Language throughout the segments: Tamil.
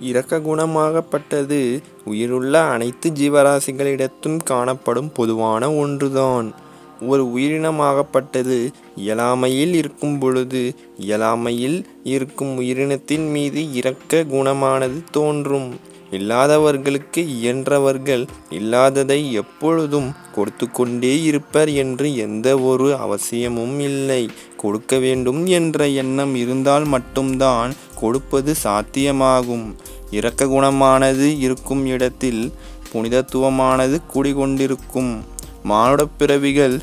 இரக்க குணமாகப்பட்டது உயிருள்ள அனைத்து ஜீவராசிகளிடத்தும் காணப்படும் பொதுவான ஒன்றுதான். ஒரு உயிரினமாகப்பட்டது இயலாமையில் இருக்கும் பொழுது இயலாமையில் இருக்கும் உயிரினத்தின் மீது இரக்க குணமானது தோன்றும். இல்லாதவர்களுக்கு இயன்றவர்கள் இல்லாததை எப்பொழுதும் கொடுத்து கொண்டே இருப்பர் என்று எந்த ஒரு அவசியமும் இல்லை. கொடுக்க வேண்டும் என்ற எண்ணம் இருந்தால் மட்டும்தான் கொடுப்பது சாத்தியமாகும். இரக்க குணமானது இருக்கும் இடத்தில் புனிதத்துவமானது குடிகொண்டிருக்கும். மானுடப் பிறவிகள்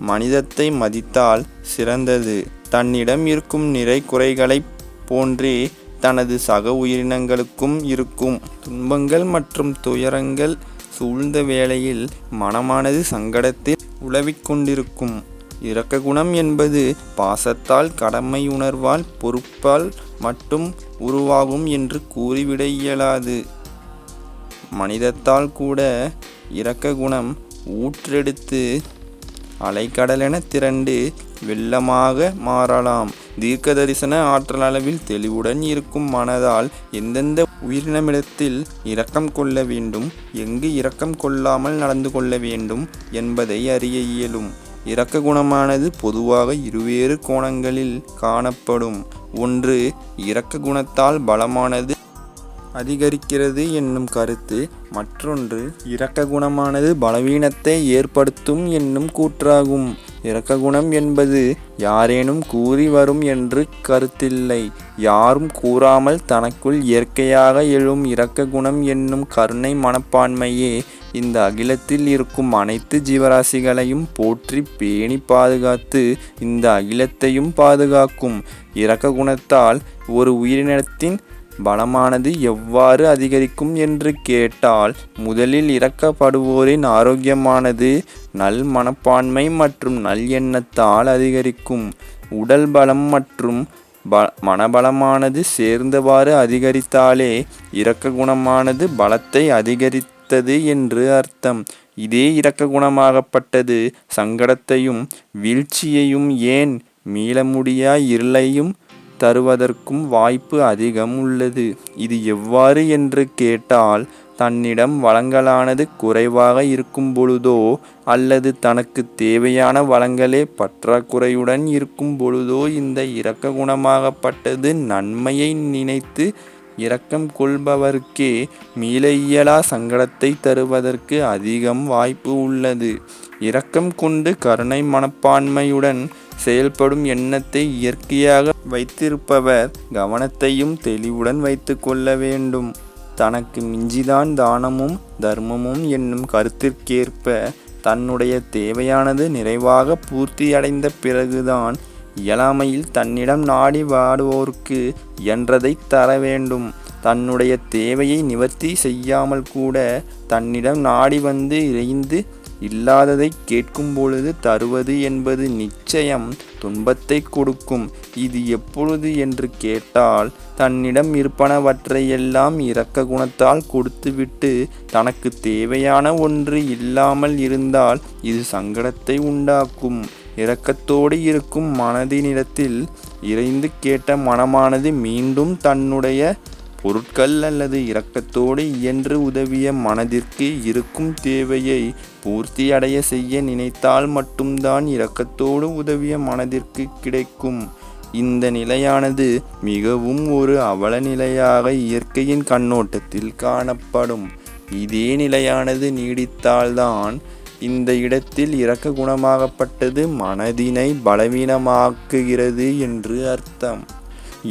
மனிதத்தை மதித்தால் சிறந்தது. தன்னிடம் இருக்கும் நிறை குறைகளைப் போன்றே தனது சக உயிரினங்களுக்கும் இருக்கும். துன்பங்கள் மற்றும் துயரங்கள் சூழ்ந்த வேளையில் மனமானது சங்கடத்தில் உலவிக் கொண்டிருக்கும். இரக்க குணம் என்பது பாசத்தால், கடமை உணர்வால், பொறுப்பால் மட்டும் உருவாகும் என்று கூறிவிட இயலாது. மனிதத்தால் கூட இரக்க குணம் ஊற்றெடுத்து அலைக்கடலென திரண்டு வெள்ளமாக மாறலாம். தீர்க்க தரிசன ஆற்றல் அளவில் தெளிவுடன் இருக்கும் மனதால் எந்தெந்த உயிரினமிடத்தில் இரக்கம் கொள்ள வேண்டும், எங்கு இரக்கம் கொள்ளாமல் நடந்து கொள்ள வேண்டும் என்பதை அறிய இயலும். இரக்க குணமானது பொதுவாக இருவேறு கோணங்களில் காணப்படும். ஒன்று, இரக்க குணத்தால் பலமானது அதிகரிக்கிறது என்னும் கருத்து. மற்றொன்று, இரக்க குணமானது பலவீனத்தை ஏற்படுத்தும் என்னும் கூற்றாகும். இரக்க குணம் என்பது யாரேனும் கூறி வரும் என்று கருத்தில்லை. யாரும் கூறாமல் தனக்குள் இயற்கையாக எழும் இரக்க குணம் என்னும் கருணை மனப்பான்மையே இந்த அகிலத்தில் இருக்கும் அனைத்து ஜீவராசிகளையும் போற்றி பேணி பாதுகாத்து இந்த அகிலத்தையும் பாதுகாக்கும். இரக்க குணத்தால் ஒரு உயிரினத்தின் பலமானது எவ்வாறு அதிகரிக்கும் என்று கேட்டால், முதலில் இரக்கப்படுவோரின் ஆரோக்கியமானது நல் மனப்பான்மை மற்றும் நல் எண்ணத்தால் அதிகரிக்கும். உடல் பலம் மற்றும் மனபலமானது சேர்ந்தவாறு அதிகரித்தாலே இரக்க குணமானது பலத்தை அதிகரித்தது என்று அர்த்தம். இதே இரக்க குணமாகப்பட்டது சங்கடத்தையும் வீழ்ச்சியையும் ஏன் மீள முடியா இருளையும் தருவதற்கும் வாய்ப்பு அதிகம் உள்ளது. இது எவ்வாறு என்று கேட்டால், தன்னிடம் வளங்களானது குறைவாக இருக்கும் பொழுதோ அல்லது தனக்கு தேவையான வளங்களே பற்றாக்குறையுடன் இருக்கும் பொழுதோ இந்த இரக்க குணமாகப்பட்டது நன்மையை நினைத்து இரக்கம் கொள்பவர்க்கே மீள இயலா சங்கடத்தை தருவதற்கு அதிகம் வாய்ப்பு உள்ளது. இரக்கம் கொண்டு கருணை மனப்பான்மையுடன் செயல்படும் எண்ணத்தை இயற்கையாக வைத்திருப்பவர் கவனத்தையும் தெளிவுடன் வைத்து கொள்ள வேண்டும். தனக்கு மிஞ்சிதான் தானமும் தர்மமும் என்னும் கருத்திற்கேற்ப தன்னுடைய தேவையானது நிறைவாக பூர்த்தியடைந்த பிறகுதான் இயலாமையில் தன்னிடம் நாடி வாடுவோருக்கு இயன்றதை தர வேண்டும். தன்னுடைய தேவையை நிவர்த்தி செய்யாமல் கூட தன்னிடம் நாடி வந்து இறைந்து இல்லாததை கேட்கும் பொழுது தருவது என்பது நிச்சயம் துன்பத்தை கொடுக்கும். இது எப்பொழுது என்று கேட்டால், தன்னிடம் இருப்பனவற்றையெல்லாம் இரக்க குணத்தால் கொடுத்துவிட்டு தனக்கு தேவையான ஒன்று இல்லாமல் இருந்தால் இது சங்கடத்தை உண்டாக்கும். இரக்கத்தோடு இருக்கும் மனதினிடத்தில் இறைந்து கேட்ட மனமானது மீண்டும் தன்னுடைய பொருட்கள் அல்லது இரக்கத்தோடு இயன்று உதவிய மனதிற்கு இருக்கும் தேவையை பூர்த்தி அடைய செய்ய நினைத்தால் மட்டும்தான் இரக்கத்தோடு உதவிய மனதிற்கு கிடைக்கும். இந்த நிலையானது மிகவும் ஒரு அவல நிலையாக இயற்கையின் கண்ணோட்டத்தில் காணப்படும். இதே நிலையானது நீடித்தால்தான் இந்த இடத்தில் இரக்க குணமாகப்பட்டது மனதினை பலவீனமாக்குகிறது என்று அர்த்தம்.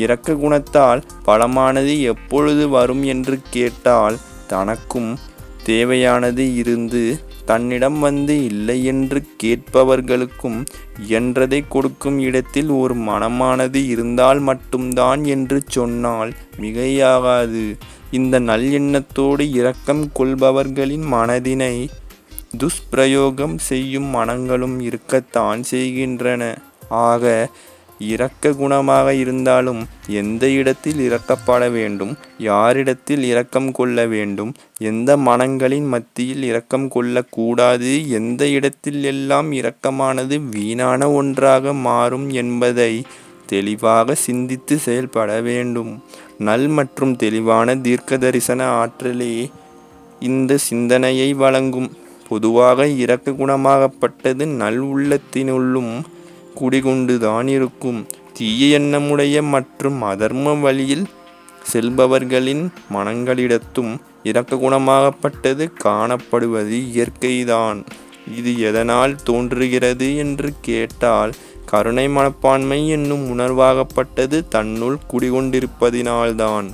இரக்க குணத்தால் பலமானது எப்பொழுது வரும் என்று கேட்டால், தனக்கும் தேவையானது இருந்து தன்னிடம் வந்து இல்லை என்று கேட்பவர்களுக்கும் இயன்றதை கொடுக்கும் இடத்தில் ஒரு மனமானது இருந்தால் மட்டும்தான் என்று சொன்னால் மிகையாகாது. இந்த நல் எண்ணத்தோடு இரக்கம் கொள்பவர்களின் மனதினை துஷ்பிரயோகம் செய்யும் மனங்களும் இருக்கத்தான் செய்கின்றன. ஆக இரக்க குணமாக இருந்தாலும் எந்த இடத்தில் இரக்கப்பட வேண்டும், யாரிடத்தில் இரக்கம் கொள்ள வேண்டும், எந்த மனங்களின் மத்தியில் இரக்கம் கொள்ளக்கூடாது, எந்த இடத்தில் எல்லாம் இரக்கமானது வீணான ஒன்றாக மாறும் என்பதை தெளிவாக சிந்தித்து செயல்பட வேண்டும். நல் மற்றும் தெளிவான தீர்க்க தரிசன ஆற்றலே இந்த சிந்தனையை வழங்கும். பொதுவாக இரக்க குணமாகப்பட்டது நல் உள்ளத்தினுள்ளும் குடிகொண்டுதான் இருக்கும். தீய எண்ணமுடைய மற்றும் அதர்ம வழியில் செல்பவர்களின் மனங்களிடத்தும் இரக்க குணமாகப்பட்டது காணப்படுவது இயற்கைதான். இது எதனால் தோன்றுகிறது என்று கேட்டால், கருணை மனப்பான்மை என்னும் உணர்வாகப்பட்டது தன்னுள் குடிகொண்டிருப்பதினால்தான்.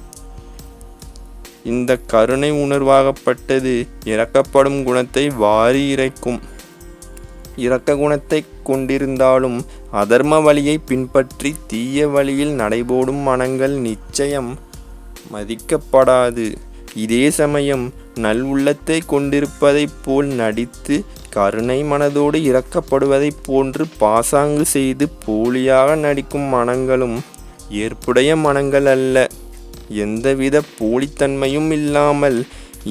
இந்த கருணை உணர்வாகப்பட்டது இரக்கப்படும் குணத்தை வாரி இறைக்கும். இரக்க குணத்தை கொண்டிருந்தாலும் அதர்ம வழியை பின்பற்றி தீய வழியில் நடைபோடும் மனங்கள் நிச்சயம் மதிக்கப்படாது. இதே சமயம் நல் உள்ளத்தை கொண்டிருப்பதைப் போல் நடித்து கருணை மனதோடு இரக்கப்படுவதைப் போன்று பாசாங்கு செய்து போலியாக நடிக்கும் மனங்களும் ஏற்புடைய மனங்கள் அல்ல. எந்தவித போலித்தன்மையும் இல்லாமல்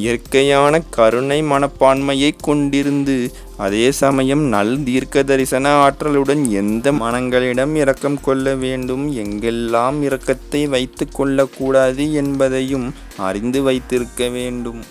இயற்கையான கருணை மனப்பான்மையை கொண்டிருந்து அதே சமயம் நல் தீர்க்க தரிசன ஆற்றலுடன் எந்த மனங்களிடம் இரக்கம் கொள்ள வேண்டும், எங்கெல்லாம் இரக்கத்தை வைத்து கொள்ளக்கூடாது என்பதையும் அறிந்து வைத்திருக்க வேண்டும்.